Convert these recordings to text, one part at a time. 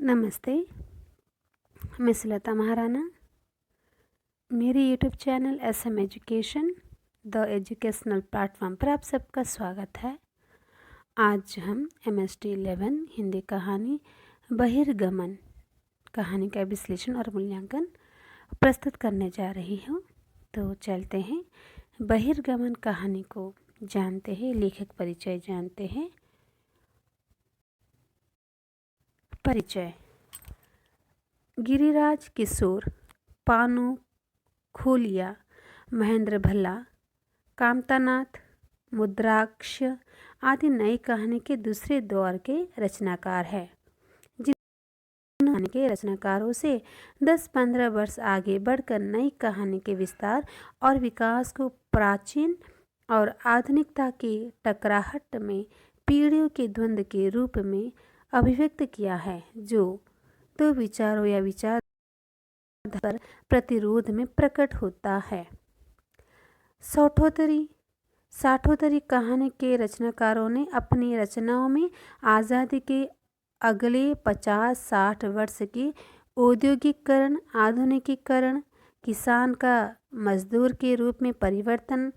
नमस्ते, मैं सुलता महाराणा। मेरी YouTube channel SM education the educational platform पर आप सबका स्वागत है। आज हम MST 11 हिंदी कहानी बहिर्गमन कहानी का विश्लेषण और मूल्यांकन प्रस्तुत करने जा रही हूँ। तो चलते हैं बहिर्गमन कहानी को जानते हैं, लेखक परिचय जानते हैं। परिचय: गिरिराज किशोर, पानु खोलिया, महेंद्र भल्ला, कामतानाथ, मुद्राक्ष आदि नई कहानी के दूसरे दौर के रचनाकार हैं, जिन्होंने के रचनाकारों से 10-15 वर्ष आगे बढ़कर नई कहानी के विस्तार और विकास को प्राचीन और आधुनिकता की टकराहट में पीढ़ियों के द्वंद्व के रूप में अभिव्यक्त किया है, जो दो विचारों या विचार पर प्रतिरोध में प्रकट होता है। साठोत्तरी कहानी के रचनाकारों ने अपनी रचनाओं में आज़ादी के अगले 50-60 वर्ष की औद्योगिकीकरण, आधुनिकीकरण, किसान का मजदूर के रूप में परिवर्तन,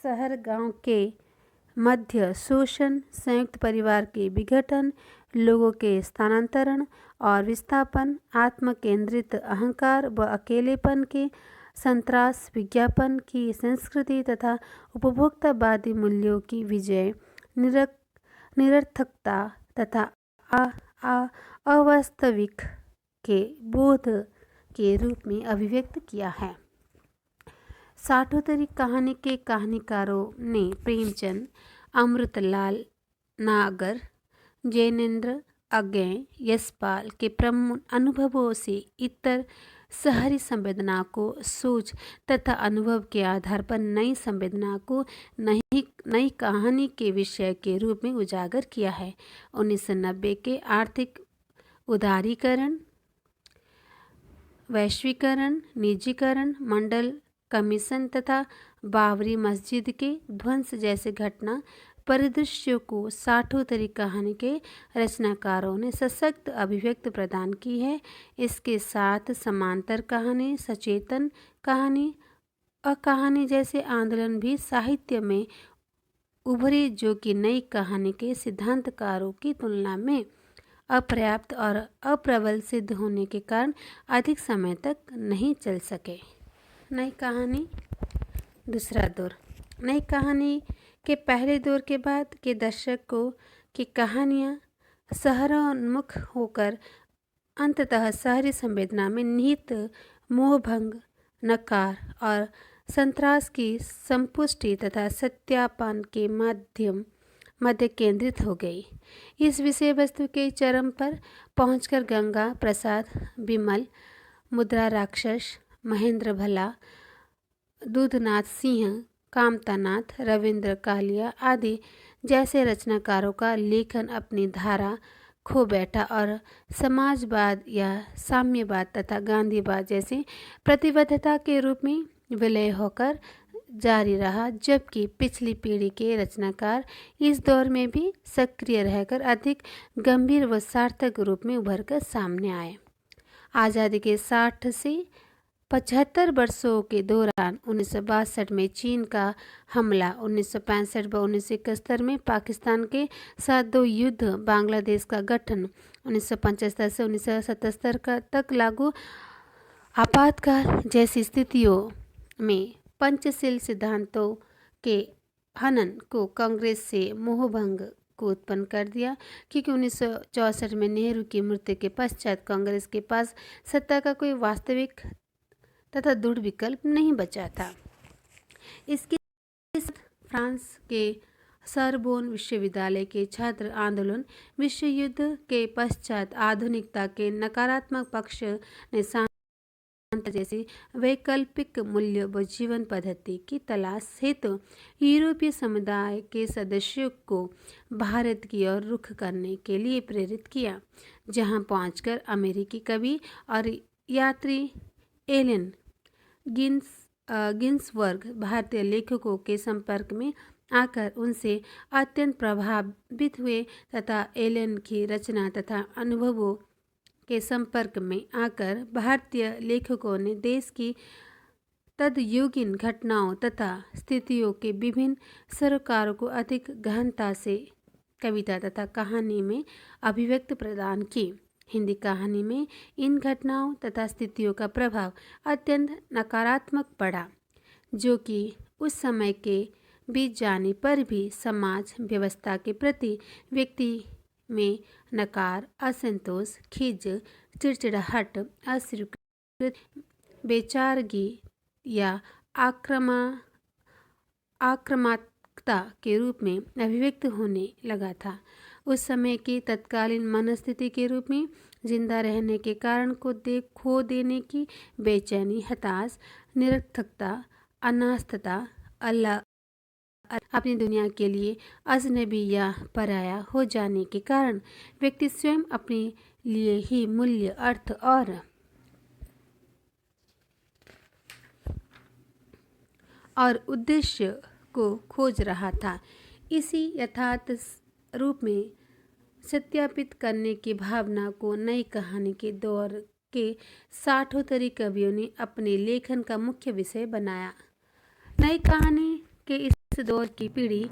शहर गांव के मध्य शोषण, संयुक्त परिवार के विघटन, लोगों के स्थानांतरण और विस्थापन, आत्म केंद्रित अहंकार व अकेलेपन के संत्रास, विज्ञापन की संस्कृति तथा उपभोक्तावादी मूल्यों की विजय, निरर्थकता तथा अवास्तविक के बोध के रूप में अभिव्यक्त किया है। साठोत्तरी कहानी के कहानीकारों ने प्रेमचंद, अमृतलाल नागर, जैनेन्द्र अज्ञे, यशपाल के प्रमुख अनुभवों से इतर शहरी संवेदना को सोच तथा अनुभव के आधार पर नई संवेदना को नई कहानी के विषय के रूप में उजागर किया है। 1990 के आर्थिक उदारीकरण, वैश्वीकरण, निजीकरण, मंडल कमीशन तथा बाबरी मस्जिद के ध्वंस जैसे घटना परिदृश्यों को साठोत्तरी कहानी के रचनाकारों ने सशक्त अभिव्यक्ति प्रदान की है। इसके साथ समांतर कहानी, सचेतन कहानी, अकहानी जैसे आंदोलन भी साहित्य में उभरे, जो कि नई कहानी के सिद्धांतकारों की तुलना में अपर्याप्त और अप्रबल सिद्ध होने के कारण अधिक समय तक नहीं चल सके। नई कहानी दूसरा दौर: नई कहानी के पहले दौर के बाद के दशकों की कहानियाँ शहरोन्मुख होकर अंततः शहरी संवेदना में निहित मोहभंग, नकार और संत्रास की संपुष्टि तथा सत्यापन के मध्य केंद्रित हो गई। इस विषय वस्तु के चरम पर पहुंचकर गंगा प्रसाद, विमल, मुद्रा राक्षस, महेंद्र भल्ला, दूधनाथ सिंह, कामतानाथ, रविंद्र कालिया आदि जैसे रचनाकारों का लेखन अपनी धारा खो बैठा और समाजवाद या साम्यवाद तथा गांधीवाद जैसे प्रतिबद्धता के रूप में विलय होकर जारी रहा, जबकि पिछली पीढ़ी के रचनाकार इस दौर में भी सक्रिय रहकर अधिक गंभीर व सार्थक रूप में उभरकर सामने आए। आज़ादी के 60 से 75 वर्षों के दौरान 1962 में चीन का हमला, 1965 व 1971 में पाकिस्तान के साथ 2 युद्ध, बांग्लादेश का गठन, 1975 से 1977 तक लागू आपातकाल जैसी स्थितियों में पंचशील सिद्धांतों के हनन को कांग्रेस से मोहभंग को उत्पन्न कर दिया, क्योंकि 1964 में नेहरू की मृत्यु के पश्चात कांग्रेस के पास सत्ता का कोई वास्तविक तथा दृढ़ विकल्प नहीं बचा था। इसके साथ फ्रांस के सरबोन विश्वविद्यालय के छात्र आंदोलन, विश्व युद्ध के पश्चात आधुनिकता के नकारात्मक पक्ष ने जैसे वैकल्पिक मूल्य व जीवन पद्धति की तलाश हेतु यूरोपीय समुदाय के सदस्यों को भारत की ओर रुख करने के लिए प्रेरित किया, जहां पहुंचकर अमेरिकी कवि और यात्री एलन गिन्सबर्ग भारतीय लेखकों के संपर्क में आकर उनसे अत्यंत प्रभावित हुए तथा एलन की रचना तथा अनुभवों के संपर्क में आकर भारतीय लेखकों ने देश की तदयुगीन घटनाओं तथा स्थितियों के विभिन्न सरोकारों को अधिक गहनता से कविता तथा कहानी में अभिव्यक्त प्रदान की। हिंदी कहानी में इन घटनाओं तथा स्थितियों का प्रभाव अत्यंत नकारात्मक पड़ा, जो कि उस समय के बीत जाने पर भी समाज व्यवस्था के प्रति व्यक्ति में नकार, असंतोष, खिज, चिड़चिड़ाहट, अस्वीकृति, बेचारगी या आक्रामकता के रूप में अभिव्यक्त होने लगा था। उस समय की तत्कालीन मनस्थिति के रूप में जिंदा रहने के कारण को खो देने की बेचैनी, हताश, निरर्थकता, अनास्थता, अल्लाह अपनी दुनिया के लिए अजनबी या पराया हो जाने के कारण व्यक्ति स्वयं अपने लिए ही मूल्य, अर्थ और उद्देश्य को खोज रहा था। इसी यथार्थ रूप में सत्यापित करने की भावना को नई कहानी के दौर के 60 कवियों ने अपने लेखन का मुख्य विषय बनाया। नई कहानी के इस दौर की पीढ़ी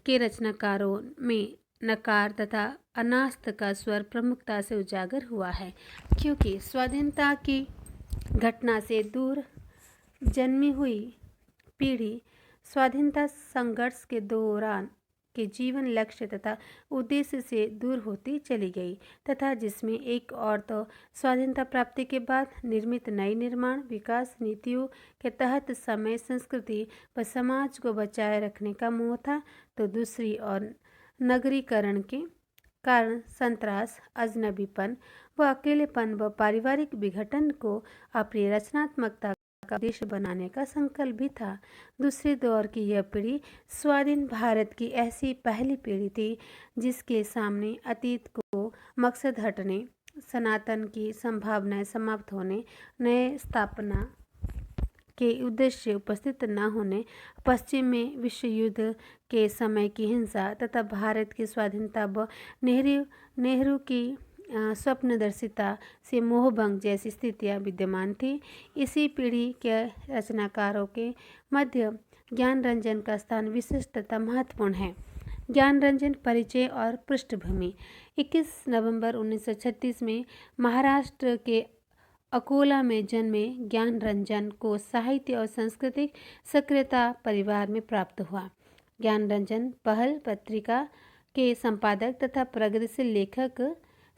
के रचनाकारों में नकार तथा अनास्थ का स्वर प्रमुखता से उजागर हुआ है, क्योंकि स्वाधीनता की घटना से दूर जन्मी हुई पीढ़ी स्वाधीनता संघर्ष के दौरान के जीवन लक्ष्य तथा उद्देश्य से दूर होती चली गई तथा जिसमें एक और तो स्वाधीनता प्राप्ति के बाद निर्मित नई निर्माण विकास नीतियों के तहत समय, संस्कृति व समाज को बचाए रखने का मोह था, तो दूसरी ओर नगरीकरण के कारण संत्रास, अजनबीपन व अकेलेपन व पारिवारिक विघटन को अपनी रचनात्मकता का उद्देश्य बनाने का संकल्प भी था। दूसरे दौर की यह पीढ़ी स्वाधीन भारत की ऐसी पहली पीढ़ी थी जिसके सामने अतीत को मकसद हटने, सनातन की संभावनाएं समाप्त होने, नए स्थापना के उद्देश्य उपस्थित न होने, पश्चिम में विश्व युद्ध के समय की हिंसा तथा भारत की स्वाधीनता व नेहरू की स्वप्नदर्शिता से मोहभंग जैसी स्थितियाँ विद्यमान थी। इसी पीढ़ी के रचनाकारों के मध्य ज्ञानरंजन का स्थान विशिष्ट तथा महत्वपूर्ण है। ज्ञानरंजन परिचय और पृष्ठभूमि। 21 नवंबर 1936 में महाराष्ट्र के अकोला में जन्मे ज्ञानरंजन को साहित्य और सांस्कृतिक सक्रियता परिवार में प्राप्त हुआ। ज्ञानरंजन पहल पत्रिका के संपादक तथा प्रगतिशील लेखक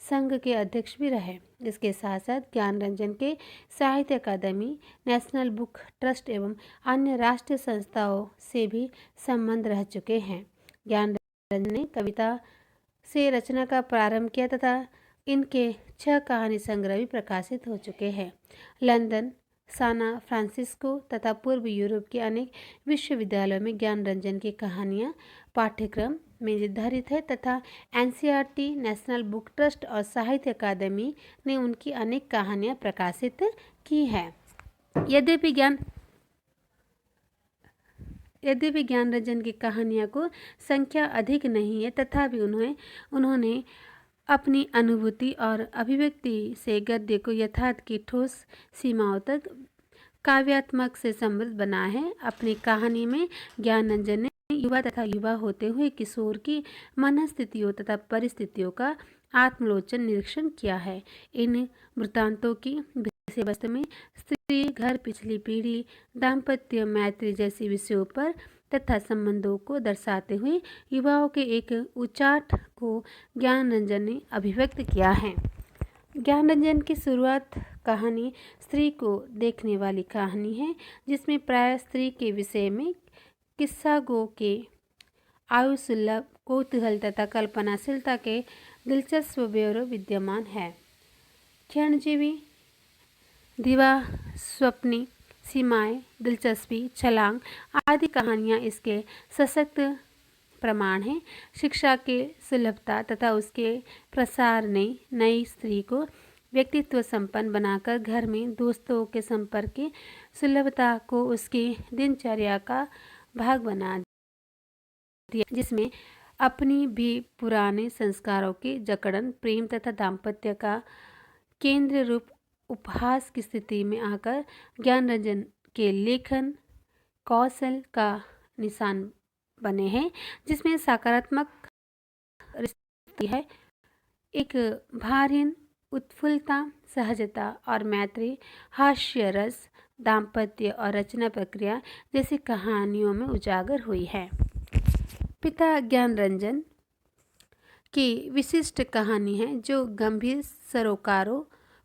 संघ के अध्यक्ष भी रहे। इसके साथ साथ ज्ञानरंजन के साहित्य अकादमी, नेशनल बुक ट्रस्ट एवं अन्य राष्ट्रीय संस्थाओं से भी संबंध रह चुके हैं। ज्ञानरंजन ने कविता से रचना का प्रारंभ किया तथा इनके 6 कहानी संग्रह भी प्रकाशित हो चुके हैं। लंदन, साना फ्रांसिस्को तथा पूर्व यूरोप के अनेक विश्वविद्यालयों में ज्ञानरंजन की कहानियाँ पाठ्यक्रम में निर्धारित है तथा एनसीईआरटी, नेशनल बुक ट्रस्ट और साहित्य अकादमी ने उनकी अनेक कहानियाँ प्रकाशित की हैं। यद्यपि ज्ञानरंजन की कहानियों को संख्या अधिक नहीं है, तथापि उन्होंने अपनी अनुभूति और अभिव्यक्ति से गद्य को यथार्थ की ठोस सीमाओं तक काव्यात्मक से समृद्ध बना है। अपनी कहानी में ज्ञानरंजन ने युवा तथा युवा होते हुए किशोर की मनस्थितियों तथा परिस्थितियों का आत्मलोचन निरीक्षण किया है। इन वृत्तांतों की विषय वस्तु में स्त्री, घर, पिछली पीढ़ी, दाम्पत्य, मैत्री जैसी विषयों पर तथा संबंधों को दर्शाते हुए युवाओं के एक उचाट को ज्ञानरंजन ने अभिव्यक्त किया है। ज्ञानरंजन की शुरुआत कहानी स्त्री को देखने वाली कहानी है, जिसमें प्राय स्त्री के विषय में किस्सागो के आयुसुल्लभ कौतूहल तथा कल्पनाशीलता के दिलचस्प ब्यौरे विद्यमान है। क्षणजीवी, दिवास्वप्नी, सीमाएं, दिलचस्पी, छलांग आदि कहानियाँ इसके सशक्त प्रमाण हैं। शिक्षा के सुलभता तथा उसके प्रसार ने नई स्त्री को व्यक्तित्व संपन्न बनाकर घर में दोस्तों के संपर्क की सुलभता को उसकी दिनचर्या का भाग बना दिया, जिसमें अपनी भी पुराने संस्कारों की जकड़न प्रेम तथा दाम्पत्य का केंद्र रूप उपहास की स्थिति में आकर ज्ञानरंजन के लेखन कौशल का निशान बने हैं, जिसमें सकारात्मक रिश्ते है, एक भारहीन उत्फुल्लता, सहजता और मैत्री, हास्य रस, दाम्पत्य और रचना प्रक्रिया जैसी कहानियों में उजागर हुई है। पिता ज्ञानरंजन की विशिष्ट कहानी है जो गंभीर सरोकारों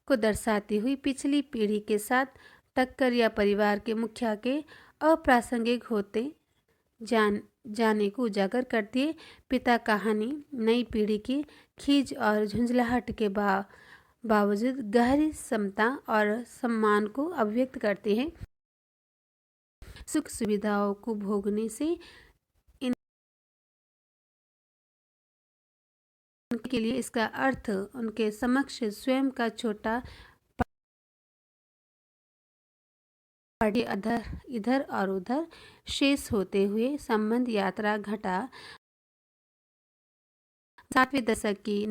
को दर्शाती हुई पिछली पीढ़ी के साथ टक्कर या परिवार के मुखिया के अप्रासंगिक होते जाने को उजागर करती है। पिता कहानी नई पीढ़ी की खींच और झुंझलाहट के बावजूद गहरी समता और सम्मान को अभिव्यक्त करती है। सुख सुविधाओं को भोगने से के लिए इसका अर्थ उनके समक्ष स्वयं का छोटा पड़े इधर और उधर शेष होते हुए संबंध यात्रा घटा 7वें दशक की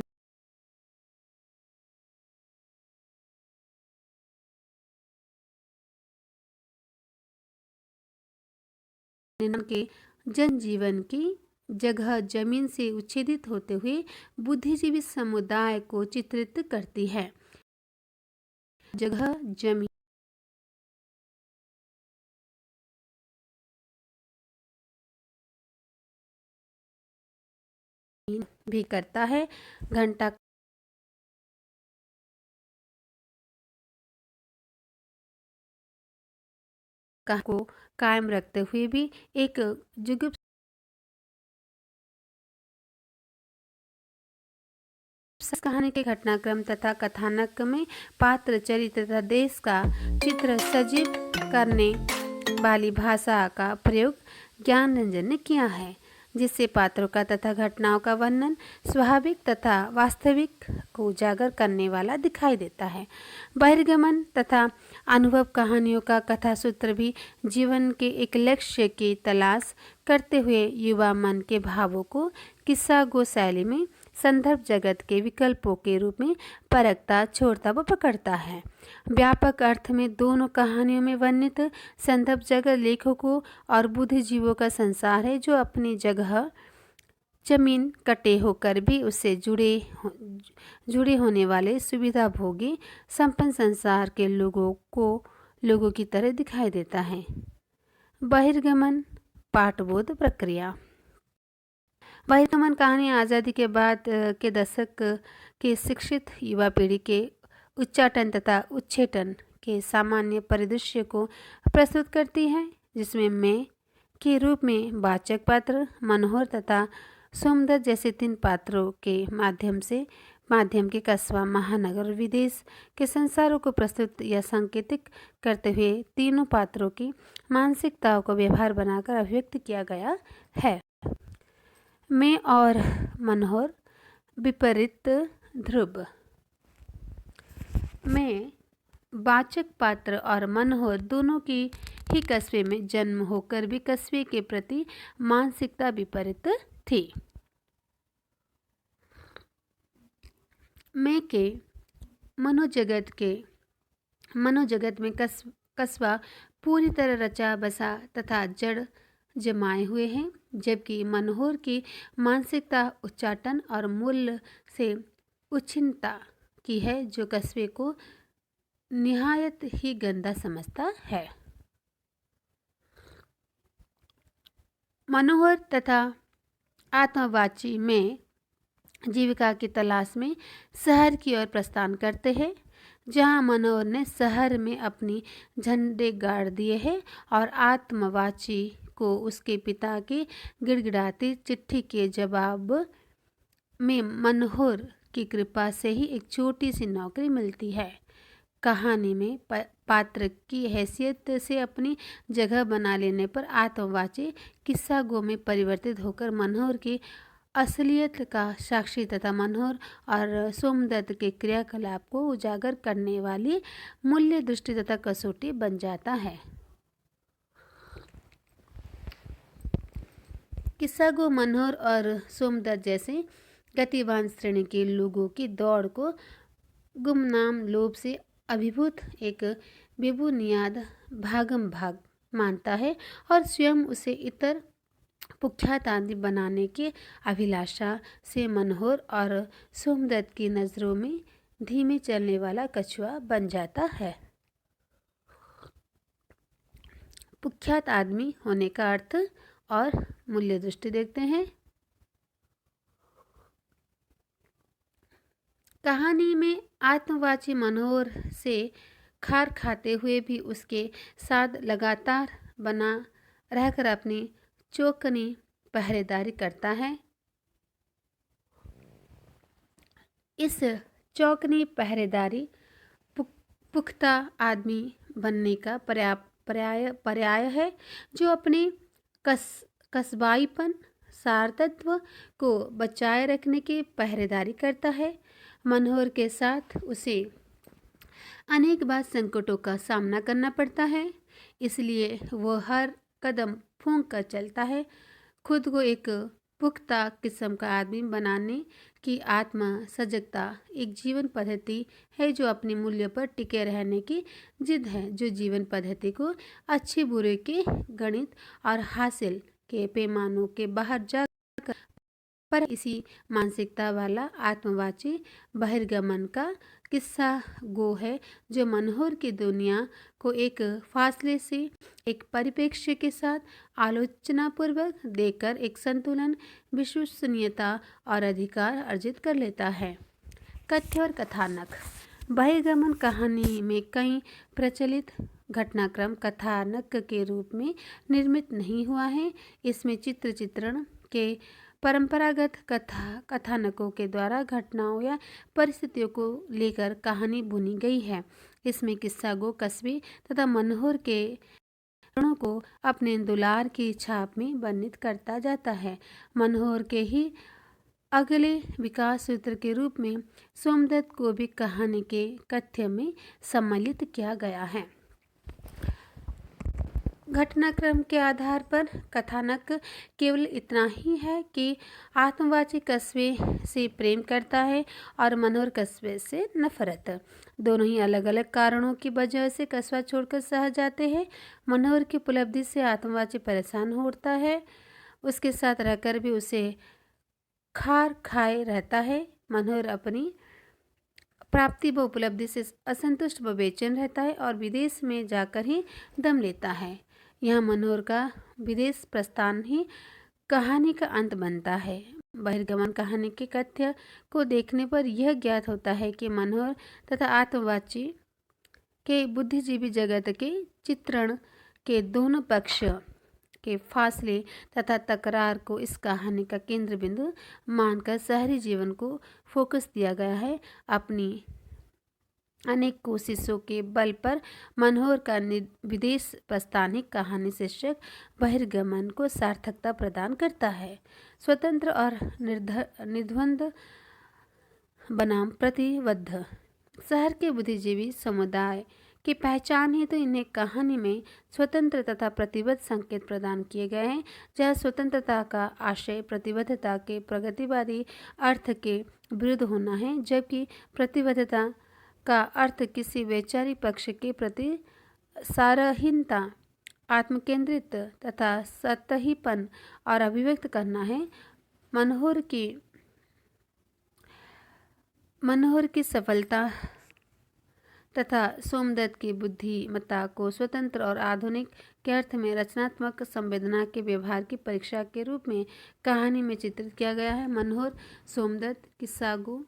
के जनजीवन की जगह जमीन से उच्छेदित होते हुए बुद्धिजीवी समुदाय को चित्रित करती है। जगह जमीन भी करता है। घंटा को कायम रखते हुए भी एक जुगुप्स कहानी के घटनाक्रम तथा कथानक में पात्र चरित्र तथा देश का चित्र सजीव करने वाली भाषा का प्रयोग ज्ञानरंजन ने किया है, जिससे पात्रों का तथा घटनाओं का वर्णन स्वाभाविक तथा वास्तविक को उजागर करने वाला दिखाई देता है। बहिर्गमन तथा अनुभव कहानियों का कथा सूत्र भी जीवन के एक लक्ष्य की तलाश करते हुए युवा मन के भावों को किस्सा गो शैली में संदर्भ जगत के विकल्पों के रूप में परखता, छोड़ता व पकड़ता है। व्यापक अर्थ में दोनों कहानियों में वर्णित संदर्भ जगत लेखकों और बुद्धिजीवों का संसार है, जो अपनी जगह जमीन कटे होकर भी उससे जुड़े होने वाले सुविधा भोगी संपन्न संसार के लोगों की तरह दिखाई देता है। बहिर्गमन पाठबोध प्रक्रिया। बहिर्गमन कहानी आज़ादी के बाद के दशक के शिक्षित युवा पीढ़ी के उच्चाटन तथा उच्छेटन के सामान्य परिदृश्य को प्रस्तुत करती है, जिसमें मैं के रूप में वाचक पात्र मनोहर तथा सोमदत्त जैसे 3 पात्रों के माध्यम के कस्बा, महानगर, विदेश के संसारों को प्रस्तुत या संकेतिक करते हुए तीनों पात्रों की मानसिकताओं को व्यवहार बनाकर अभिव्यक्त किया गया है। मैं और मनोहर विपरीत ध्रुव। मैं वाचक पात्र और मनोहर दोनों की ही कस्बे में जन्म होकर भी कस्बे के प्रति मानसिकता विपरीत थी। मैं के मनोजगत में कस्बा पूरी तरह रचा बसा तथा जड़ जमाए हुए हैं, जबकि मनोहर की मानसिकता उच्चाटन और मूल्य से उच्छिन्नता की है, जो कस्बे को निहायत ही गंदा समझता है। मनोहर तथा आत्मवाची में जीविका की तलाश में शहर की ओर प्रस्थान करते हैं, जहां मनोहर ने शहर में अपनी झंडे गाड़ दिए हैं और आत्मवाची को उसके पिता की गिड़गिड़ाती चिट्ठी के जवाब में मनोहर की कृपा से ही एक छोटी सी नौकरी मिलती है। कहानी में पात्र की हैसियत से अपनी जगह बना लेने पर आत्मवाची किस्सा गो में परिवर्तित होकर मनोहर की असलियत का साक्षी तथा मनोहर और सोमदत्त के क्रियाकलाप को उजागर करने वाली मूल्य दृष्टि तथा कसौटी बन जाता है। किस्सागो मनोहर और सोमदत्त जैसे गतिवान श्रेणी के लोगों की दौड़ को गुमनाम लोभ से अभिभूत एक बेबुनियाद भागम भाग मानता है और स्वयं उसे इतर कुख्यात आदमी बनाने की अभिलाषा से मनोहर और सोमदत्त की नज़रों में धीमे चलने वाला कछुआ बन जाता है। कुख्यात आदमी होने का अर्थ और मूल्य दृष्टि देखते हैं। कहानी में आत्मवाची मनोहर से खार खाते हुए भी उसके साथ लगातार बना रहकर अपनी चौकनी पहरेदारी करता है। इस चौकनी पहरेदारी पुख्ता आदमी बनने का पर्याय है, जो अपने कस्बाईपन सारतत्व को बचाए रखने की पहरेदारी करता है। मनोहर के साथ उसे अनेक बार संकटों का सामना करना पड़ता है, इसलिए वह हर कदम फूंक कर चलता है। खुद को एक पुख्ता किस्म का आदमी बनाने की आत्मा सजगता एक जीवन पद्धति है जो अपने मूल्य पर टिके रहने की जिद है, जो जीवन पद्धति को अच्छे बुरे के गणित और हासिल के पैमानों के बाहर जा पर इसी मानसिकता वाला आत्मवाची बहिर्गमन का किस्सा गो है, जो मनोहर की दुनिया को एक फासले से एक परिप्रेक्ष्य के साथ आलोचनापूर्वक देखकर एक संतुलन, विश्वसनीयता और अधिकार अर्जित कर लेता है। कथ्य और कथानक। बहिर्गमन कहानी में कई प्रचलित घटनाक्रम कथानक के रूप में निर्मित नहीं हुआ है। इसमें चित्रण के परंपरागत कथानकों के द्वारा घटनाओं या परिस्थितियों को लेकर कहानी बुनी गई है। इसमें किस्सागो कस्बे तथा मनोहर के गुणों को अपने दुलार की छाप में वर्णित करता जाता है। मनोहर के ही अगले विकास सूत्र के रूप में सोमदत्त को भी कहानी के कथ्य में सम्मिलित किया गया है। घटनाक्रम के आधार पर कथानक केवल इतना ही है कि आत्मवाची कस्बे से प्रेम करता है और मनोहर कस्बे से नफरत। दोनों ही अलग अलग कारणों की वजह से कस्बा छोड़कर शहर जाते हैं। मनोहर की उपलब्धि से आत्मवाची परेशान होता है, उसके साथ रहकर भी उसे खार खाए रहता है। मनोहर अपनी प्राप्ति व उपलब्धि से असंतुष्ट व बेचैन रहता है और विदेश में जाकर ही दम लेता है। यह मनोहर का विदेश प्रस्थान ही कहानी का अंत बनता है। बहिर्गमन कहानी के कथ्य को देखने पर यह ज्ञात होता है कि मनोहर तथा आत्मवाची के बुद्धिजीवी जगत के चित्रण के दोनों पक्ष के फासले तथा तकरार को इस कहानी का केंद्र बिंदु मानकर शहरी जीवन को फोकस दिया गया है। अपनी अनेक कोशिशों के बल पर मनोहर का विदेश प्रस्थान कहानी शीर्षक बहिर्गमन को सार्थकता प्रदान करता है। स्वतंत्र और निर्द्वंद बनाम प्रतिबद्ध। शहर के बुद्धिजीवी समुदाय की पहचान है तो इन्हें कहानी में स्वतंत्र तथा प्रतिबद्ध संकेत प्रदान किए गए हैं, जहाँ स्वतंत्रता का आशय प्रतिबद्धता के प्रगतिवादी अर्थ के विरुद्ध होना है, जबकि प्रतिबद्धता का अर्थ किसी वैचारिक पक्ष के प्रति सारहीनता, आत्मकेंद्रित तथा सतहीपन और अभिव्यक्त करना है। मनोहर की सफलता तथा सोमदत्त की बुद्धिमत्ता को स्वतंत्र और आधुनिक के अर्थ में रचनात्मक संवेदना के व्यवहार की परीक्षा के रूप में कहानी में चित्रित किया गया है। मनोहर सोमदत्त किस्सागो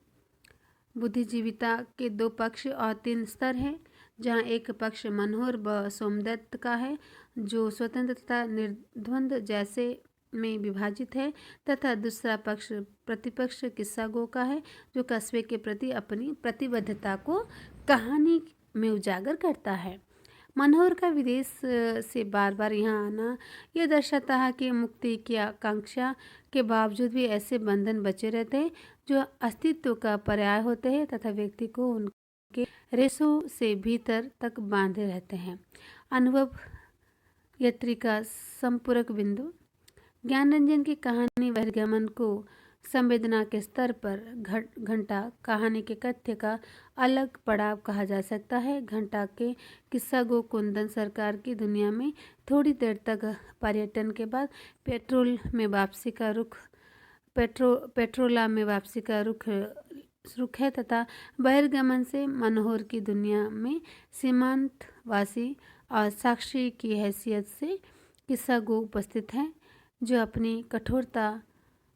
बुद्धिजीविता के दो पक्ष और तीन स्तर हैं, जहां एक पक्ष मनोहर व सोमदत्त का है, जो स्वतंत्र तथा निर्द्वंद जैसे में विभाजित है, तथा दूसरा पक्ष प्रतिपक्ष किस्सागो का है, जो कस्बे के प्रति अपनी प्रतिबद्धता को कहानी में उजागर करता है। मनोहर का विदेश से बार बार यहाँ आना यह दर्शाता है कि मुक्ति की आकांक्षा के बावजूद भी ऐसे बंधन बचे रहते हैं जो अस्तित्व का पर्याय होते हैं तथा व्यक्ति को उनके रेशों से भीतर तक बांधे रहते हैं। अनुभव यात्री का संपूरक बिंदु। ज्ञान रंजन की कहानी बहिर्गमन को संवेदना के स्तर पर घंटा कहानी के कथ्य का अलग पड़ाव कहा जा सकता है। घंटा के किस्सा गो कुंदन सरकार की दुनिया में थोड़ी देर तक पर्यटन के बाद पेट्रोला में वापसी का रुख है तथा बहिर्गमन से मनोहर की दुनिया में सीमांतवासी और साक्षी की हैसियत से किस्सा गो उपस्थित हैं, जो अपनी कठोरता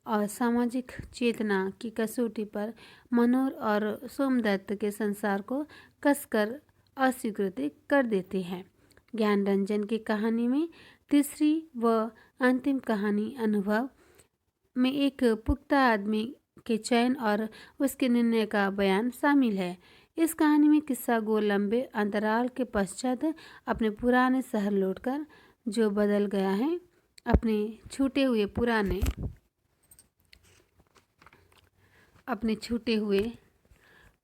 और सामाजिक चेतना की कसौटी पर मनोहर और सोमदत्त के संसार को कसकर अस्वीकृति कर देते हैं। ज्ञान रंजन की कहानी में तीसरी व अंतिम कहानी अनुभव में एक पुख्ता आदमी के चयन और उसके निर्णय का बयान शामिल है। इस कहानी में किस्सा गो लंबे अंतराल के पश्चात अपने पुराने शहर लौटकर, जो बदल गया है, अपने छूटे हुए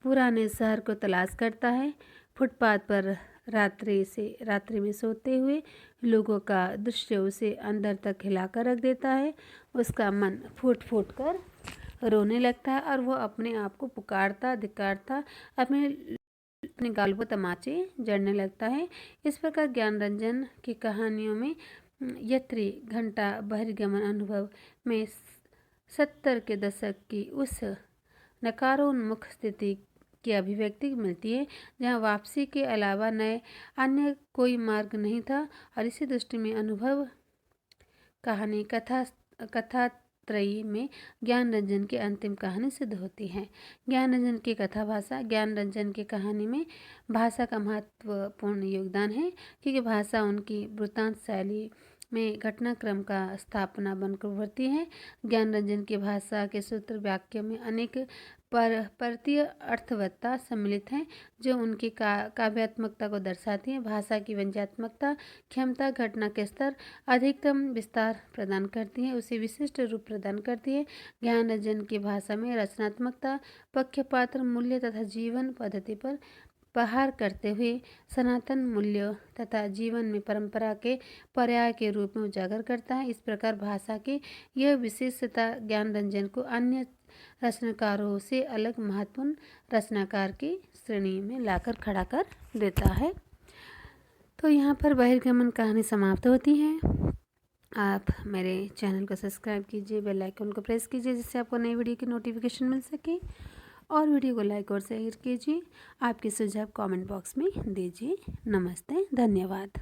पुराने शहर को तलाश करता है। फुटपाथ पर रात्रि में सोते हुए लोगों का दृश्य उसे अंदर तक हिलाकर रख देता है। उसका मन फूट फूट कर रोने लगता है और वो अपने आप को पुकारता धिक्कारता अपने गाल को तमाचे जड़ने लगता है। इस प्रकार ज्ञान रंजन की कहानियों में यत्री घंटा बहिर्गमन अनुभव में 70 के दशक की उस नकारोन्मुख स्थिति की अभिव्यक्ति मिलती है जहाँ वापसी के अलावा अन्य कोई मार्ग नहीं था। और इसी दृष्टि में अनुभव कहानी कथात्रयी में ज्ञान रंजन की अंतिम कहानी सिद्ध होती है। ज्ञान रंजन की कथा भाषा। ज्ञान रंजन की कहानी में भाषा का महत्वपूर्ण योगदान है, क्योंकि भाषा उनकी वृत्तांत शैली में घटनाक्रम का स्थापना बनकर उभरती है। ज्ञान रंजन की भाषा के सूत्र वाक्य में अनेक परतीय अर्थवत्ता सम्मिलित हैं, जो उनकी काव्यात्मकता को दर्शाती है। भाषा की व्यंग्यात्मकता क्षमता घटना के स्तर अधिकतम विस्तार प्रदान करती है, उसे विशिष्ट रूप प्रदान करती है। ज्ञान रंजन की भाषा में रचनात्मकता पक्षपात्र मूल्य तथा जीवन पद्धति पर प्रहार करते हुए सनातन मूल्यों तथा जीवन में परंपरा के पर्याय के रूप में उजागर करता है। इस प्रकार भाषा की यह विशेषता ज्ञान रंजन को अन्य रचनाकारों से अलग महत्वपूर्ण रचनाकार की श्रेणी में लाकर खड़ा कर देता है। तो यहाँ पर बहिर्गमन कहानी समाप्त होती है। आप मेरे चैनल को सब्सक्राइब कीजिए, बेल आइकन को प्रेस कीजिए, जिससे आपको नई वीडियो की नोटिफिकेशन मिल सके, और वीडियो को लाइक और शेयर कीजिए। आपके सुझाव कमेंट बॉक्स में दीजिए। नमस्ते, धन्यवाद।